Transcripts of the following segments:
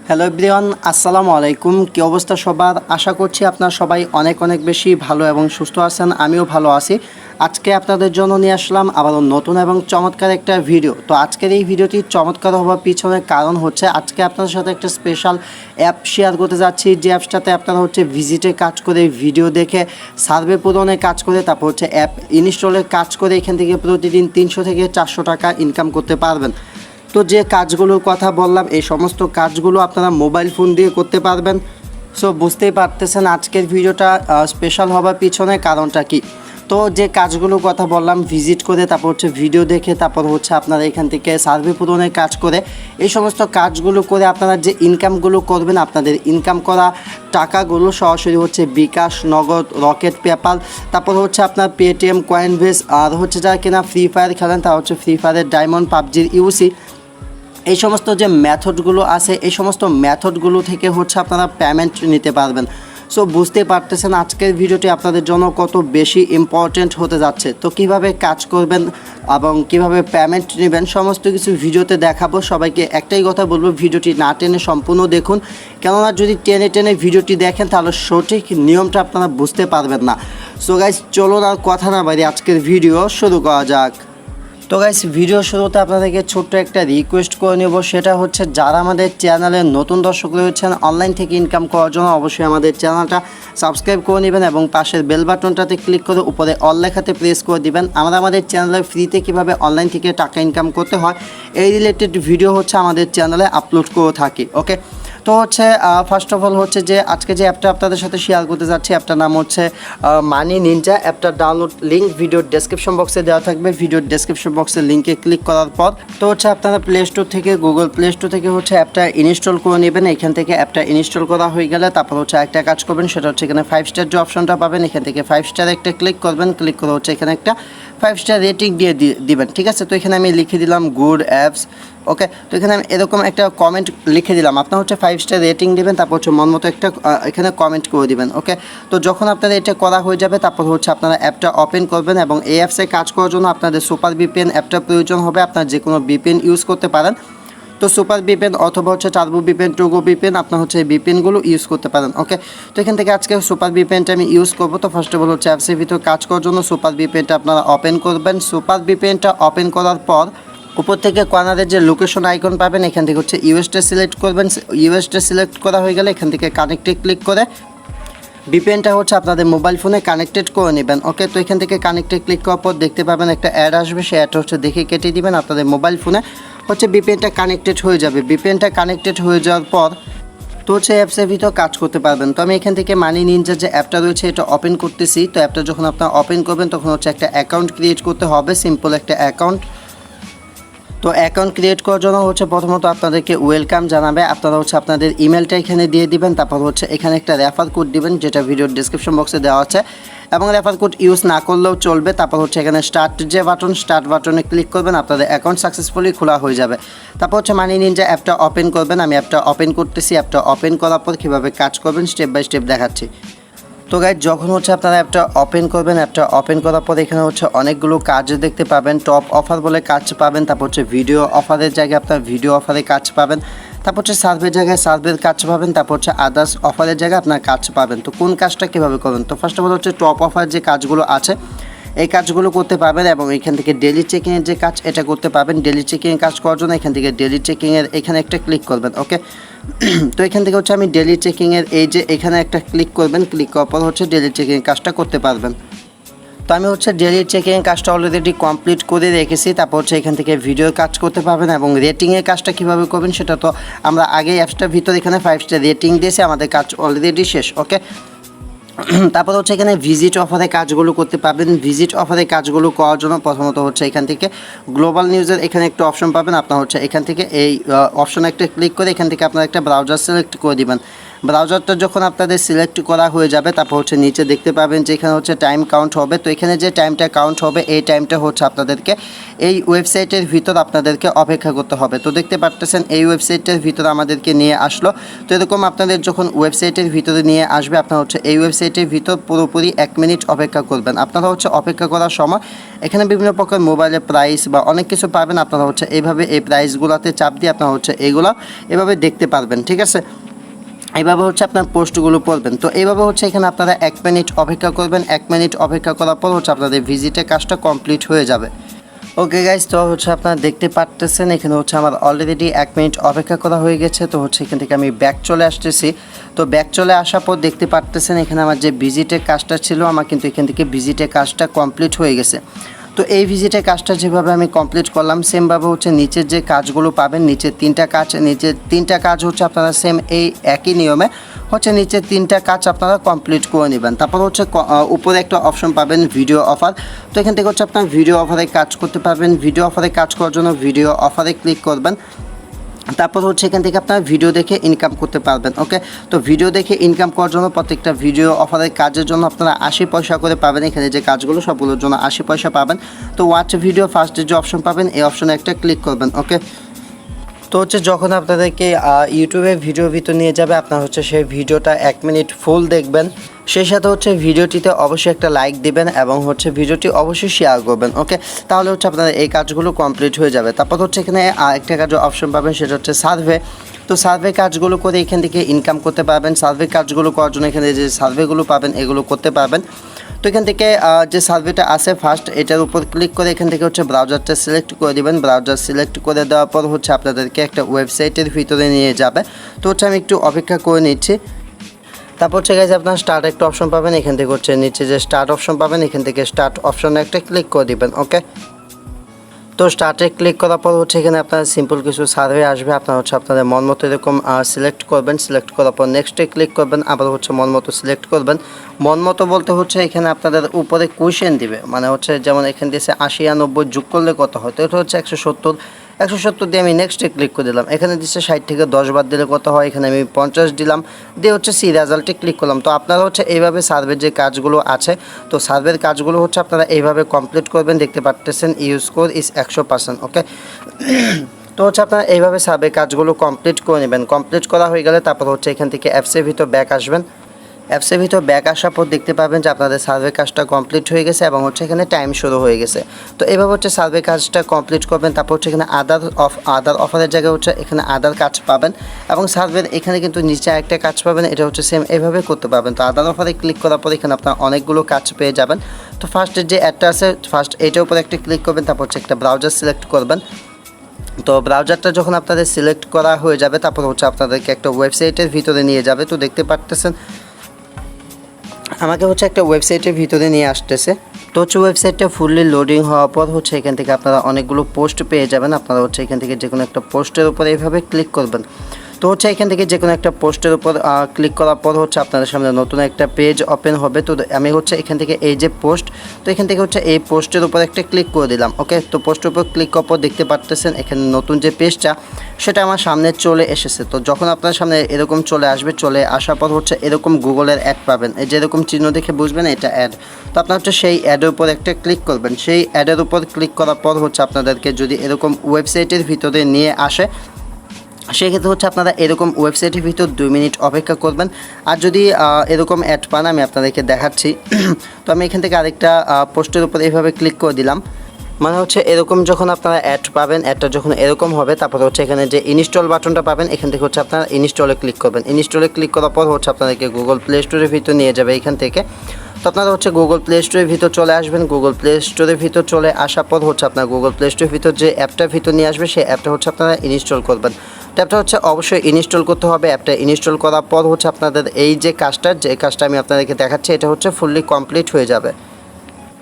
Hello everyone, আসসালামু আলাইকুম। কী অবস্থা সবার? আশা করছি আপনারা সবাই অনেক বেশি ভালো এবং সুস্থ আছেন। আমিও ভালো আছি। আজকে আপনাদের জন্য নিয়ে আসলাম আবারও নতুন এবং চমৎকার একটা ভিডিও। তো আজকের এই ভিডিওটি চমৎকার হওয়ার পিছনের কারণ হচ্ছে আজকে আপনাদের সাথে একটা স্পেশাল অ্যাপ শেয়ার করতে যাচ্ছি, যে অ্যাপসটাতে আপনারা ভিজিটে কাজ করে, ভিডিও দেখে, সার্ভে পূরণে কাজ করে, তারপর অ্যাপ ইনস্টলের কাজ করে এখান থেকে প্রতিদিন 300 থেকে 400 টাকা ইনকাম করতে পারবেন। তো যে কাজগুলোর কথা বললাম, এই সমস্ত কাজগুলো আপনারা মোবাইল ফোন দিয়ে করতে পারবেন। সো বুঝতেই পারতেছেন আজকের ভিডিওটা স্পেশাল হওয়ার পিছনে কারণটা কি। তো যে কাজগুলোর কথা বললাম, ভিজিট করে, তারপর ভিডিও দেখে, তারপর আপনারা এখান থেকে সার্ভে পূরণের কাজ করে, এই সমস্ত কাজগুলো করে আপনারা যে ইনকামগুলো করবেন, আপনাদের ইনকাম করা টাকাগুলো সরাসরি বিকাশ, নগদ, রকেট, পেপাল, তারপর আপনার পেটিএম, কয়েনবেস, আর যারা কিনা ফ্রি ফায়ার খেলেন তা ফ্রি ফায়ারের ডায়মন্ড, পাবজির ইউসি, এই সমস্ত যে মেথডগুলো আছে, এই সমস্ত মেথডগুলো থেকে আপনারা পেমেন্ট নিতে পারবেন। সো বুঝতে পারতেছেন আজকের ভিডিওটি আপনাদের জন্য কত বেশি ইম্পর্টেন্ট হতে যাচ্ছে। তো কিভাবে কাজ করবেন এবং কিভাবে পেমেন্ট নেবেন সমস্ত কিছু ভিডিওতে দেখাবো। সবাইকে একটাই কথা বলবো, ভিডিওটি না টেনে সম্পূর্ণ দেখুন, কেননা যদি টেনে ভিডিওটি দেখেন তাহলে সঠিক নিয়মটা আপনারা বুঝতে পারবেন না। সো গাইস, চলুন আর কথা না বাইরে আজকের ভিডিও শুরু করা যাক। তো গাইস, ভিডিও শুরুতে আপনাদেরকে ছোট্ট একটা রিকোয়েস্ট করে নেব, সেটা যারা আমাদের চ্যানেলে নতুন দর্শক রয়েছেন, অনলাইন থেকে ইনকাম করার জন্য অবশ্যই আমাদের চ্যানেলটা সাবস্ক্রাইব করে নেবেন এবং পাশের বেল বাটনটাতে ক্লিক করে উপরে অল লেখাতে প্রেস করে দিবেন। আমরা আমাদের চ্যানেলে ফ্রিতে কীভাবে অনলাইন থেকে টাকা ইনকাম করতে হয় এই রিলেটেড ভিডিও আমাদের চ্যানেলে আপলোড করে থাকি। ওকে, তো ফার্স্ট অফ অল যে আজকে যে অ্যাপটা আপনাদের সাথে শেয়ার করতে যাচ্ছি, অ্যাপটার নাম মানি নিনজা। অ্যাপটার ডাউনলোড লিঙ্ক ভিডিওর ডেসক্রিপশন বক্সে দেওয়া থাকবে। ভিডিওর ডেসক্রিপশন বক্সের লিঙ্কে ক্লিক করার পর তো আপনারা প্লে স্টোর থেকে, গুগল প্লে স্টোর থেকে অ্যাপটা ইনস্টল করে নেবেন। এখান থেকে অ্যাপটা ইনস্টল করা হয়ে গেলে তারপর একটা কাজ করবেন, সেটা এখানে 5 স্টার যে অপশনটা পাবেন, এখান থেকে 5 স্টার একটা ক্লিক করবেন। ক্লিক করে এখানে একটা 5 স্টার রেটিং দিয়ে দিবেন। ঠিক আছে, তো এখানে আমি লিখে দিলাম গুড অ্যাপস। ওকে, তো এখানে আমি এরকম একটা কমেন্ট লিখে দিলাম। আপনার 5 স্টার রেটিং দেবেন, তারপর মন মতো একটা এখানে কমেন্ট করে দিবেন। ওকে, তো যখন আপনাদের এটা করা হয়ে যাবে তারপর আপনারা অ্যাপটা ওপেন করবেন এবং এই অ্যাপসে কাজ করার জন্য আপনাদের সুপার ভিপিএন অ্যাপটা প্রয়োজন হবে। আপনার যে কোনো ভিপিএন ইউজ করতে পারেন। তো সুপার ভিপিএন অথবা টার্বো ভিপিএন, টোগো ভিপিএন, আপনার এই ভিপিএনগুলো ইউজ করতে পারেন। ওকে, তো এখান থেকে আজকে সুপার ভিপিএনটা আমি ইউজ করবো। তো ফার্স্ট অফ অল অ্যাপসের ভিতরে কাজ করার জন্য সুপার ভিপিএনটা আপনারা ওপেন করবেন। সুপার ভিপিএনটা ওপেন করার পর উপর থেকে কর্নারের যে লোকেশন আইকন পাবেন, এখান থেকে ইউএসটা সিলেক্ট করবেন। ইউএসটা সিলেক্ট করা হয়ে গেলে এখান থেকে কানেক্টে ক্লিক করে ভিপিএনটা আপনাদের মোবাইল ফোনে কানেক্টেড করে নেবেন। ওকে, তো এখান থেকে কানেক্টে ক্লিক করার পর দেখতে পাবেন একটা অ্যাড আসবে, সেই অ্যাডটা দেখে কেটে দিবেন। আপনাদের মোবাইল ফোনে ভিপিএনটা কানেক্টেড হয়ে যাবে। ভিপিএনটা কানেক্টেড হয়ে যাওয়ার পর তো অ্যাপসের ভিতর কাজ করতে পারবেন। তো আমি এখান থেকে মানি নিনজার যে অ্যাপটা রয়েছে এটা ওপেন করতেছি। তো অ্যাপটা যখন আপনারা ওপেন করবেন তখন একটা অ্যাকাউন্ট ক্রিয়েট করতে হবে, সিম্পল একটা অ্যাকাউন্ট। তো অ্যাকাউন্ট ক্রিয়েট করার জন্য প্রথমত আপনাদেরকে ওয়েলকাম জানাবে। আপনারা আপনাদের ইমেলটা এখানে দিয়ে দিবেন। তারপর এখানে একটা রেফার কোড দিবেন, যেটা ভিডিওর ডেসক্রিপশন বক্সে দেওয়া আছে, এবং রেফার কোড ইউজ না করলেও চলবে। তারপর এখানে স্টার্ট যে বাটন, স্টার্ট বাটনে ক্লিক করবেন, আপনাদের অ্যাকাউন্ট সাকসেসফুলি খোলা হয়ে যাবে। তারপর মানি নিনজা অ্যাপটা ওপেন করবেন। আমি অ্যাপটা ওপেন করতেছি। অ্যাপটা ওপেন করার পর কীভাবে কাজ করবেন স্টেপ বাই স্টেপ দেখাচ্ছি। তো গাইজ, যখন আপনারা অ্যাপটা ওপেন করবেন, অ্যাপটা ওপেন করার পর এখানে অনেকগুলো কাজ দেখতে পাবেন। টপ অফার বলে কাজ পাবেন, তারপর ভিডিও অফারের জায়গায় আপনার ভিডিও অফারে কাজ পাবেন, তারপর সার্ভের জায়গায় সার্ভের কাজ পাবেন, তারপর আদার্স অফারের জায়গায় আপনার কাজ পাবেন। তো কোন কাজটা কীভাবে করবেন? তো first of all top offer যে কাজগুলো আছে এই কাজগুলো করতে পারবেন এবং এখান থেকে ডেলি চেকিংয়ের যে কাজ এটা করতে পারবেন। ডেলি চেকিংয়ের কাজ করার জন্য এখান থেকে ডেলি চেকিংয়ের এখানে একটা ক্লিক করবেন। ওকে, তো এখান থেকে আমি ডেলি চেকিংয়ের এই যে এখানে একটা ক্লিক করবেন। ক্লিক করার পর ডেলি চেকিংয়ের কাজটা করতে পারবেন। তো আমি ডেলি চেকিংয়ের কাজটা অলরেডি কমপ্লিট করে রেখেছি। তারপর এখান থেকে ভিডিওর কাজ করতে পারবেন এবং রেটিংয়ের কাজটা কীভাবে করবেন সেটা তো আমরা আগে অ্যাপসটার ভিতরে এখানে 5 স্টার রেটিং দিয়েছি, আমাদের কাজ অলরেডি শেষ। ওকে, তারপর এখানে ভিজিট অফারে কাজগুলো করতে পারবেন। ভিজিট অফারে কাজগুলো করার জন্য প্রথমত এখান থেকে গ্লোবাল নিউজের এখানে একটা অপশন পাবেন। আপনার এখান থেকে এই অপশনে একটা ক্লিক করে এখান থেকে আপনার একটা ব্রাউজার সিলেক্ট করে দিবেন। ব্রাউজারটা যখন আপনাদের সিলেক্ট করা হয়ে যাবে তারপর হচ্ছে নিচে দেখতে পাবেন যে এখানে হচ্ছে টাইম কাউন্ট হবে। তো এখানে যে টাইমটা কাউন্ট হবে এই টাইমটা হচ্ছে আপনাদেরকে এই ওয়েবসাইটের ভিতর আপনাদেরকে অপেক্ষা করতে হবে। তো দেখতে পারতেছেন এই ওয়েবসাইটের ভিতরে আমাদেরকে নিয়ে আসলো। তো এরকম আপনাদের যখন ওয়েবসাইটের ভিতরে নিয়ে আসবে আপনারা হচ্ছে এই ওয়েবসাইটের ভিতর পুরোপুরি 1 মিনিট অপেক্ষা করবেন। আপনারা হচ্ছে অপেক্ষা করার সময় এখানে বিভিন্ন প্রকার মোবাইলের প্রাইস বা অনেক কিছু পাবেন। আপনারা হচ্ছে এইভাবে এই প্রাইসগুলোতে চাপ দিয়ে আপনারা হচ্ছে এইগুলো এভাবে দেখতে পারবেন, ঠিক আছে। এইভাবে হচ্ছে আপনার পোস্টগুলো পড়বেন। তো এইভাবে হচ্ছে এখানে আপনারা 1 মিনিট অপেক্ষা করবেন। 1 মিনিট অপেক্ষা করার পর হচ্ছে আপনাদের ভিজিটের কাজটা কমপ্লিট হয়ে যাবে। ওকে গাইজ, তো হচ্ছে আপনারা দেখতে পারতেছেন এখানে হচ্ছে আমার অলরেডি 1 মিনিট অপেক্ষা করা হয়ে গেছে। তো হচ্ছে এখান থেকে আমি ব্যাক চলে আসতেছি। তো ব্যাক চলে আসার পর দেখতে পারতেছেন এখানে আমার যে ভিজিটের কাজটা ছিল আমার কিন্তু এখান থেকে ভিজিটের কাজটা কমপ্লিট হয়ে গেছে। তো এই ভিজিটের কাজটা যেভাবে আমি কমপ্লিট করলাম সেমভাবে হচ্ছে নিচের যে কাজগুলো পাবেন, নিচের 3টা কাজ হচ্ছে আপনারা সেম এই একই নিয়মে হচ্ছে নিচের 3টা কাজ আপনারা কমপ্লিট করে নেবেন। তারপর হচ্ছে উপরে একটা অপশন পাবেন ভিডিও অফার। তো এখান থেকে হচ্ছে আপনার ভিডিও অফারে কাজ করতে পারবেন। ভিডিও অফারে কাজ করার জন্য ভিডিও অফারে ক্লিক করবেন। তারপর হচ্ছে এখান থেকে আপনারা ভিডিও দেখে ইনকাম করতে পারবেন। ওকে, তো ভিডিও দেখে ইনকাম করার জন্য প্রত্যেকটা ভিডিও অফারের কাজের জন্য আপনারা 80 পয়সা করে পাবেন। এখানে যে কাজগুলো সবগুলোর জন্য 80 পয়সা পাবেন। তো ওয়াচ ভিডিও ফার্স্টে যে অপশন পাবেন এই অপশনে একটা ক্লিক করবেন। ওকে, তো হচ্ছে যখন আপনাদেরকে ইউটিউবে ভিডিও ভিতর নিয়ে যাবে আপনারা হচ্ছে সেই ভিডিওটা 1 মিনিট ফুল দেখবেন। সেই সাথে হচ্ছে ভিডিওটিতে অবশ্যই একটা লাইক দিবেন এবং হচ্ছে ভিডিওটি অবশ্যই শেয়ার করবেন। ওকে, তাহলে হচ্ছে আপনাদের এই কাজগুলো কমপ্লিট হয়ে যাবে। তারপর হচ্ছে এখানে একটা কাজের অপশন পাবেন, সেটা হচ্ছে সার্ভে। তো সার্ভে কাজগুলো করে এখান থেকে ইনকাম করতে পারবেন। সার্ভে কাজগুলো করার জন্য এখানে যে সার্ভেগুলো পাবেন এগুলো করতে পারবেন। তো এখান থেকে যে সার্ভেটা আছে ফার্স্ট এটার উপর ক্লিক করে এখান থেকে হচ্ছে ব্রাউজারটা সিলেক্ট করে দিবেন। ব্রাউজার সিলেক্ট করে দেওয়ার পর হচ্ছে আপনাদেরকে একটা ওয়েবসাইটের ভিতরে নিয়ে যাবে। তো হচ্ছে আমি একটু অপেক্ষা করে নিচ্ছি। তারপর হচ্ছে গাইজ আপনার স্টার্ট একটা অপশন পাবেন। এখান থেকে হচ্ছে নিচে যে স্টার্ট অপশন পাবেন এখান থেকে স্টার্ট অপশনে একটা ক্লিক করে দিবেন। ওকে, তো স্টার্টে ক্লিক করার পর হচ্ছে এখানে আপনার সিম্পল কিছু সার্ভে আসবে। আপনারা হচ্ছে আপনাদের মন মতো এরকম সিলেক্ট করবেন। সিলেক্ট করার পর নেক্সটে ক্লিক করবেন। আবার হচ্ছে মন মতো সিলেক্ট করবেন। মন মতো বলতে হচ্ছে এখানে আপনাদের উপরে কোয়েশ্চেন দিবে, মানে হচ্ছে যেমন এখানে দিয়েছে 80 আর 90 যোগ করলে কত হয়, তো এটা হচ্ছে 170 দিয়ে আমি নেক্সটে ক্লিক করে দিলাম। এখানে দিচ্ছে 60 থেকে 10 বাদ দিলে কত হয়, এখানে আমি 50 দিলাম, দিয়ে হচ্ছে সি রেজাল্টে ক্লিক করলাম। তো আপনারা হচ্ছে এইভাবে সার্ভের যে কাজগুলো আছে তো সার্ভের কাজগুলো হচ্ছে আপনারা এইভাবে কমপ্লিট করবেন। দেখতে পাচ্ছেন ইউ স্কোর ইজ 100%। ওকে, তো হচ্ছে আপনারা এইভাবে সার্ভে কাজগুলো কমপ্লিট করে নেবেন। কমপ্লিট করা হয়ে গেলে তারপর হচ্ছে এখান থেকে অ্যাপসের ভিতর ব্যাক আসবেন। অ্যাপসের ভিতর ব্যাক আসার পর দেখতে পাবেন যে আপনাদের সার্ভে কাজটা কমপ্লিট হয়ে গেছে এবং হচ্ছে এখানে টাইম শুরু হয়ে গেছে। তো এভাবে হচ্ছে সার্ভে কাজটা কমপ্লিট করবেন। তারপর হচ্ছে এখানে আদার অফারের জায়গায় হচ্ছে এখানে আদার কাজ পাবেন এবং সার্ভের এখানে কিন্তু নিচে একটা কাজ পাবেন, এটা হচ্ছে সেম এভাবে করতে পারবেন। তো আদার অফারে ক্লিক করার পর এখানে আপনার অনেকগুলো কাজ পেয়ে যাবেন। তো ফার্স্টের যে অ্যাডটা আছে ফার্স্ট এটার উপর একটা ক্লিক করবেন। তারপর হচ্ছে একটা ব্রাউজার সিলেক্ট করবেন। তো ব্রাউজারটা যখন আপনাদের সিলেক্ট করা হয়ে যাবে তারপর হচ্ছে আপনাদেরকে একটা ওয়েবসাইটের ভিতরে নিয়ে যাবে। তো দেখতে পারতেছেন আমাকে হচ্ছে একটা ওয়েবসাইটের ভিতরে নিয়ে আসতেছে। তো হচ্ছে ওয়েবসাইটটা ফুললি লোডিং হওয়ার পর হচ্ছে এখান থেকে আপনারা অনেকগুলো পোস্ট পেয়ে যাবেন। আপনারা হচ্ছে এখান থেকে যে কোনো একটা পোস্টের উপর এইভাবে ক্লিক করবেন। তো হচ্ছে এখান থেকে যে কোনো একটা পোস্টের উপর ক্লিক করার পর হচ্ছে আপনাদের সামনে নতুন একটা পেজ ওপেন হবে। তো আমি হচ্ছে এখান থেকে এই যে পোস্ট, তো এখান থেকে হচ্ছে এই পোস্টের উপর একটা ক্লিক করে দিলাম। ওকে, তো পোস্টের উপর ক্লিক করার পর দেখতে পারতেছেন এখানে নতুন যে পেজটা সেটা আমার সামনে চলে এসেছে। তো যখন আপনার সামনে এরকম চলে আসবে, চলে আসার পর হচ্ছে এরকম গুগলের অ্যাড পাবেন। এই যে এরকম চিহ্ন দেখে বুঝবেন এটা অ্যাড। তো আপনার হচ্ছে সেই অ্যাডের উপর একটা ক্লিক করবেন। সেই অ্যাডের উপর ক্লিক করার পর হচ্ছে আপনাদেরকে যদি এরকম ওয়েবসাইটের ভিতরে নিয়ে আসে সেক্ষেত্রে হচ্ছে আপনারা এরকম ওয়েবসাইটের ভিতর 2 মিনিট অপেক্ষা করবেন। আর যদি এরকম অ্যাড পান আমি আপনাদেরকে দেখাচ্ছি। তো আমি এখান থেকে আরেকটা পোস্টের উপর এইভাবে ক্লিক করে দিলাম। মানে হচ্ছে এরকম যখন আপনারা অ্যাড পাবেন, অ্যাডটা যখন এরকম হবে তারপর হচ্ছে এখানে যে ইনস্টল বাটনটা পাবেন এখান থেকে হচ্ছে আপনারা ইনস্টলে ক্লিক করবেন। ইনস্টলে ক্লিক করার পর হচ্ছে আপনাদেরকে গুগল প্লে স্টোরের ভিতর নিয়ে যাবে এখান থেকে। তো আপনারা হচ্ছে গুগল প্লে স্টোরের ভিতর চলে আসবেন। গুগল প্লে স্টোরের ভিতর চলে আসার পর হচ্ছে আপনার গুগল প্লে স্টোরের ভিতর যে অ্যাপটার ভিতর নিয়ে আসবে সেই অ্যাপটা হচ্ছে আপনারা ইনস্টল করবেন। অ্যাপটা হচ্ছে অবশ্যই ইনস্টল করতে হবে। অ্যাপটা ইনস্টল করার পর হচ্ছে আপনাদের এই যে কাজটা আমি আপনাদেরকে দেখাচ্ছি এটা হচ্ছে ফুললি কমপ্লিট হয়ে যাবে।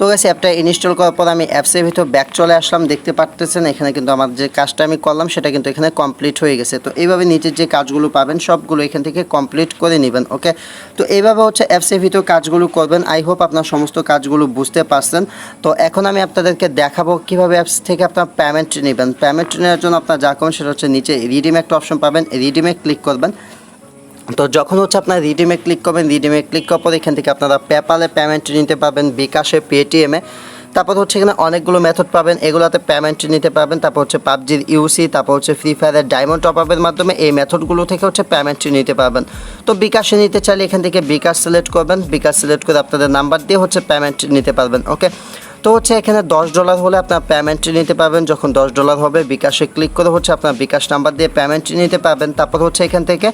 তো গাইস অ্যাপটা ইনস্টল করার পর আমি অ্যাপসের ভিতর ব্যাক চলে আসলাম। দেখতে পাচ্ছেন এখানে কিন্তু আমার যে কাজটা আমি করলাম সেটা কিন্তু এখানে কমপ্লিট হয়ে গেছে। তো এইভাবে নিচের যে কাজগুলো পাবেন সবগুলো এখান থেকে কমপ্লিট করে নেবেন। ওকে, তো এইভাবে হচ্ছে অ্যাপসের ভিতর কাজগুলো করবেন। আই হোপ আপনার সমস্ত কাজগুলো বুঝতে পারছেন। তো এখন আমি আপনাদেরকে দেখাবো কীভাবে অ্যাপস থেকে আপনার পেমেন্ট নেবেন। পেমেন্ট নেওয়ার জন্য আপনার যা করবেন সেটা হচ্ছে নিচে রিডিম একটা অপশন পাবেন, রিডিমে ক্লিক করবেন। তো যখন হচ্ছে আপনার রিডিমে ক্লিক করবেন, রিডিমে ক্লিক করার পর এখান থেকে আপনারা পেপ্যালে পেমেন্ট নিতে পারবেন, বিকাশে, পেটিএমে। তারপর হচ্ছে এখানে অনেকগুলো মেথড পাবেন, এগুলোতে পেমেন্ট নিতে পারবেন। তারপর হচ্ছে পাবজির ইউসি, তারপর হচ্ছে ফ্রি ফায়ারের ডায়মন্ড টপ আপের মাধ্যমে এই মেথডগুলো থেকে হচ্ছে পেমেন্ট নিতে পারবেন। তো বিকাশে নিতে চাইলে এখান থেকে বিকাশ সিলেক্ট করবেন, বিকাশ সিলেক্ট করে আপনাদের নাম্বার দিয়ে হচ্ছে পেমেন্ট নিতে পারবেন। ওকে, তো হচ্ছে এখানে $10 হলে আপনার পেমেন্ট নিতে পারবেন। যখন $10 হবে বিকাশে ক্লিক করে হচ্ছে আপনার বিকাশ নাম্বার দিয়ে পেমেন্ট নিতে পারবেন। তারপর হচ্ছে এখান থেকে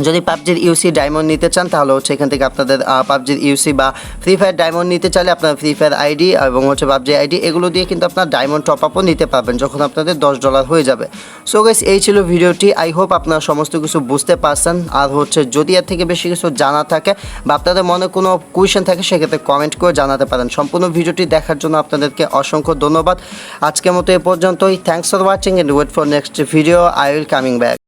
যদি পাবজির ইউসি ডায়মন্ড নিতে চান তাহলে হচ্ছে এখান থেকে আপনাদের পাবজির ইউসি বা ফ্রি ফায়ার ডায়মন্ড নিতে চাইলে আপনার ফ্রি ফায়ার আইডি এবং হচ্ছে পাবজি আইডি এগুলো দিয়ে কিন্তু আপনার ডায়মন্ড টপ আপও নিতে পারবেন যখন আপনাদের $10 হয়ে যাবে। সো গাইস, এই ছিল ভিডিওটি। আই হোপ আপনারা সমস্ত কিছু বুঝতে পারছেন। আর হচ্ছে যদি এর থেকে বেশি কিছু জানা থাকে বা আপনাদের মনে কোনো কোয়েশ্চেন থাকে সেক্ষেত্রে কমেন্ট করে জানাতে পারেন। সম্পূর্ণ ভিডিওটি দেখার জন্য আপনাদেরকে অসংখ্য ধন্যবাদ। আজকের মতো এ পর্যন্তই। Thanks for watching and wait for next video. I will coming back.